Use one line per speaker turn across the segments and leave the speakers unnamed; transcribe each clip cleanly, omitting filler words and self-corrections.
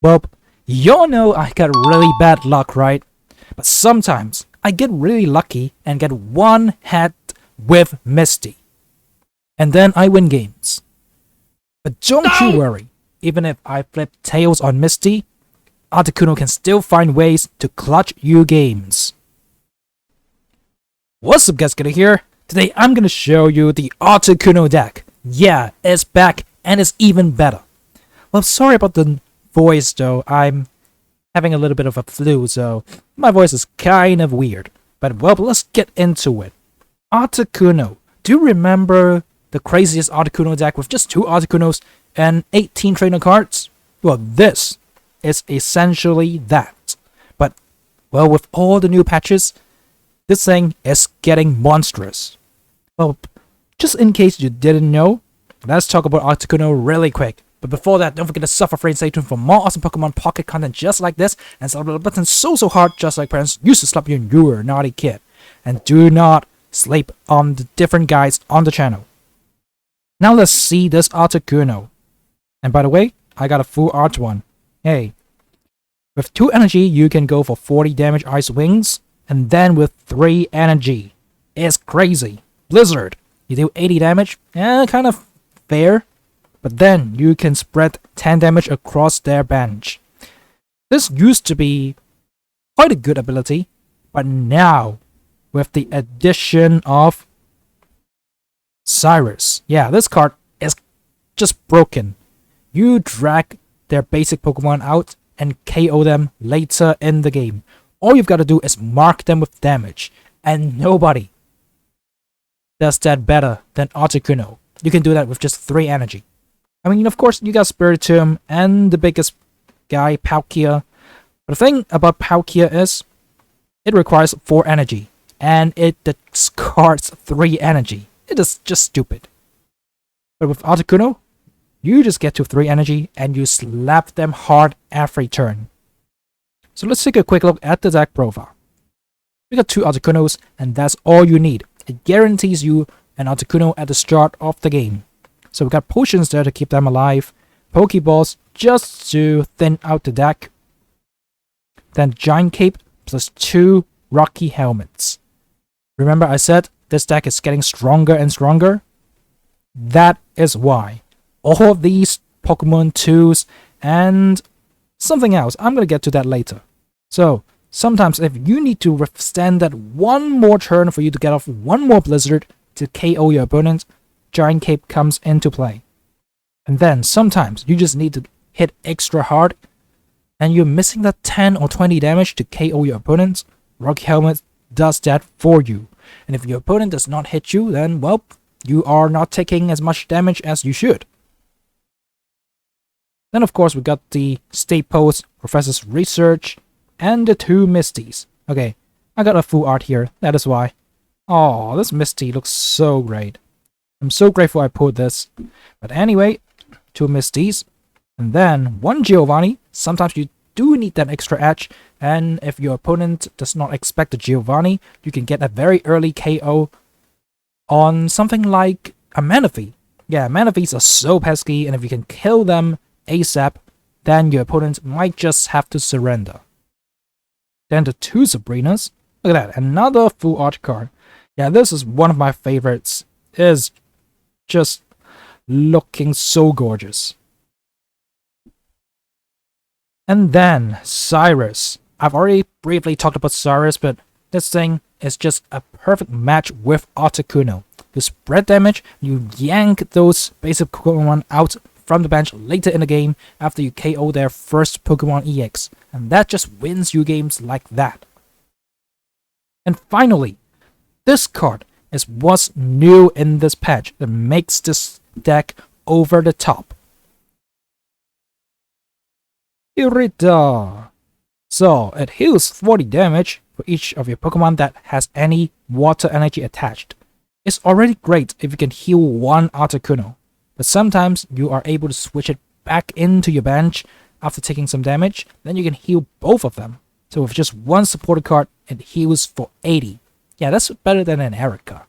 Well, y'all know I got really bad luck, right? But sometimes I get really lucky and get one hit with Misty. And then I win games. But don't you worry, even if I flip tails on Misty, Articuno can still find ways to clutch you games. What's up guys, Gonna here. Today I'm gonna show you the Articuno deck. Yeah, it's back and it's even better. Well, sorry about the voice though, I'm having a little bit of a flu, so my voice is kind of weird. But well, let's get into it. Articuno. Do you remember the craziest Articuno deck with just 2 Articunos and 18 trainer cards? Well, this is essentially that. But, well, with all the new patches, this thing is getting monstrous. Well, just in case you didn't know, let's talk about Articuno really quick. But before that, don't forget to suffer free and stay tuned for more awesome Pokemon Pocket content just like this, and slap the button so hard just like parents used to slap you when you were a naughty kid. And do not sleep on the different guides on the channel. Now let's see this Articuno. And by the way, I got a full art one. Hey. With 2 energy, you can go for 40 damage Ice Wings, and then with 3 energy, it's crazy. Blizzard, you do 80 damage, kind of fair. But then you can spread 10 damage across their bench. This used to be quite a good ability, but now, with the addition of Cyrus, yeah, this card is just broken. You drag their basic Pokemon out and KO them later in the game. All you've got to do is mark them with damage, and nobody does that better than Articuno. You can do that with just 3 energy. I mean, of course, you got Spiritomb and the biggest guy, Palkia. But the thing about Palkia is, it requires 4 energy, and it discards 3 energy. It is just stupid. But with Articuno, you just get to 3 energy, and you slap them hard every turn. So let's take a quick look at the deck profile. We got 2 Articunos, and that's all you need. It guarantees you an Articuno at the start of the game. So we got potions there to keep them alive, Pokeballs just to thin out the deck, then Giant Cape plus 2 Rocky Helmets. Remember I said this deck is getting stronger and stronger? That is why. All of these Pokemon 2s and something else, I'm gonna get to that later. So, sometimes if you need to withstand that one more turn for you to get off one more Blizzard to KO your opponent, Giant Cape comes into play. And then sometimes you just need to hit extra hard and you're missing that 10 or 20 damage to KO your opponent. Rocky Helmet does that for you. And if your opponent does not hit you, then well, you are not taking as much damage as you should. Then of course we got the Stay Post, Professor's Research, and the 2 Misties. Okay, I got a full art here, that is why. Oh, this Misty looks so great. I'm so grateful I pulled this. But anyway, 2 Misties, and then 1 Giovanni. Sometimes you do need that extra edge, and if your opponent does not expect a Giovanni, you can get a very early KO on something like a Manaphy. Yeah, Manaphy's are so pesky, and if you can kill them ASAP, then your opponent might just have to surrender. Then the 2 Sabrinas. Look at that, another full art card. Yeah, this is one of my favorites. It is just looking so gorgeous. And then Cyrus. I've already briefly talked about Cyrus, but this thing is just a perfect match with Articuno. You spread damage, you yank those basic Pokemon out from the bench later in the game after you KO their first Pokemon EX, and that just wins you games like that. And finally, this card is what's new in this patch that makes this deck over the top. Irida. So, it heals 40 damage for each of your Pokemon that has any water energy attached. It's already great if you can heal 1 Articuno, but sometimes you are able to switch it back into your bench after taking some damage, then you can heal both of them. So with just 1 supported card, it heals for 80. Yeah, that's better than an Erica.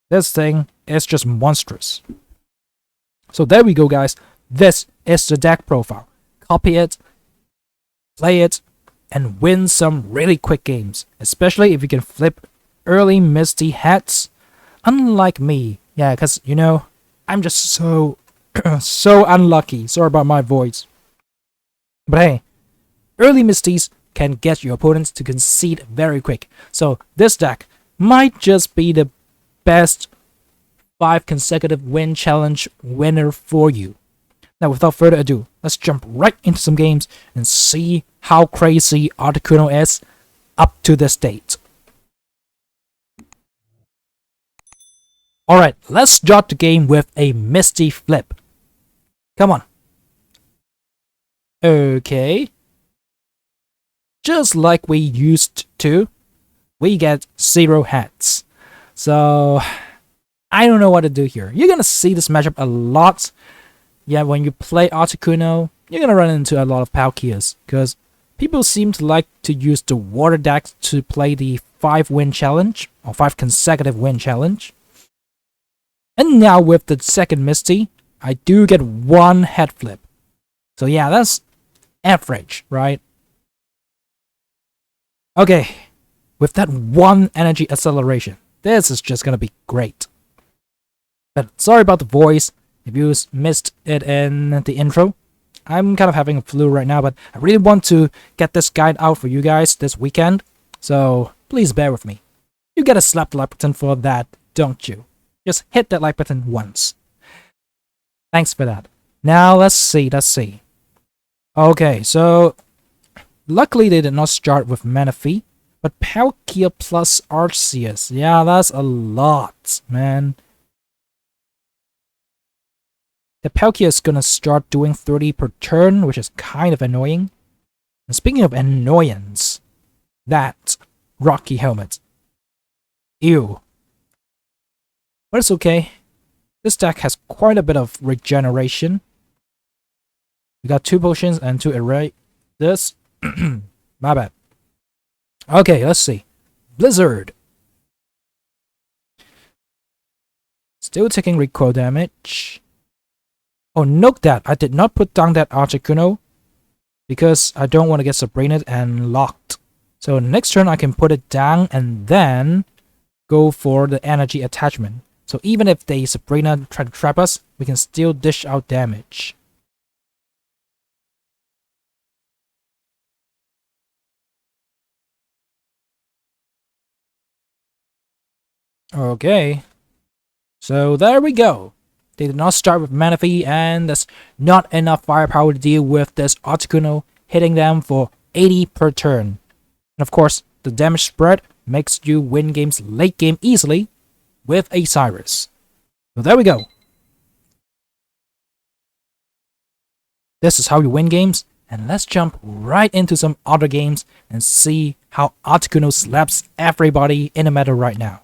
This thing is just monstrous. So there we go guys, this is the deck profile. Copy it, play it, and win some really quick games, especially if you can flip early Misty heads. Unlike me, yeah, because I'm just so so unlucky. Sorry about my voice. But hey, early Misties can get your opponents to concede very quick. So this deck might just be the best 5 consecutive win challenge winner for you. Now without further ado, let's jump right into some games and see how crazy Articuno is up to this date. Alright, let's start the game with a Misty flip. Come on. Okay. Just like we used to, we get 0 heads. So, I don't know what to do here. You're gonna see this matchup a lot. Yeah, when you play Articuno, you're gonna run into a lot of Palkias, because people seem to like to use the water deck to play the 5 win challenge, or 5 consecutive win challenge. And now with the second Misty, I do get 1 head flip. So yeah, that's average, right? Okay, with that 1 energy acceleration, this is just gonna be great. But sorry about the voice, if you missed it in the intro. I'm kind of having a flu right now, but I really want to get this guide out for you guys this weekend, so please bear with me. You gotta slap the like button for that, don't you? Just hit that like button once. Thanks for that. Now let's see. Okay, so luckily they did not start with Manaphy, but Palkia plus Arceus. Yeah, that's a lot, man. The Palkia is gonna start doing 30 per turn, which is kind of annoying. And speaking of annoyance, that Rocky Helmet. Ew. But it's okay. This deck has quite a bit of regeneration. We got 2 potions and 2 array. This. My bad. Okay, let's see. Blizzard. Still taking recoil damage. Oh, note that I did not put down that Articuno because I don't want to get Sabrinaed and locked. So next turn I can put it down and then go for the energy attachment. So even if they Sabrina try to trap us, we can still dish out damage. Okay. So there we go. They did not start with Manaphy, and there's not enough firepower to deal with this Articuno hitting them for 80 per turn. And of course, the damage spread makes you win games late game easily with a Cyrus. So there we go. This is how you win games, and let's jump right into some other games and see how Articuno slaps everybody in the meta right now.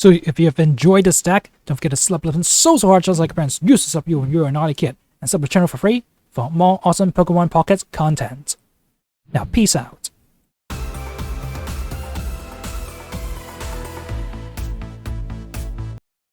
So if you have enjoyed this deck, don't forget to slap left so hard just like friends. Use this up you when you're a naughty kid. And sub the channel for free for more awesome Pokemon Pocket content. Now peace out.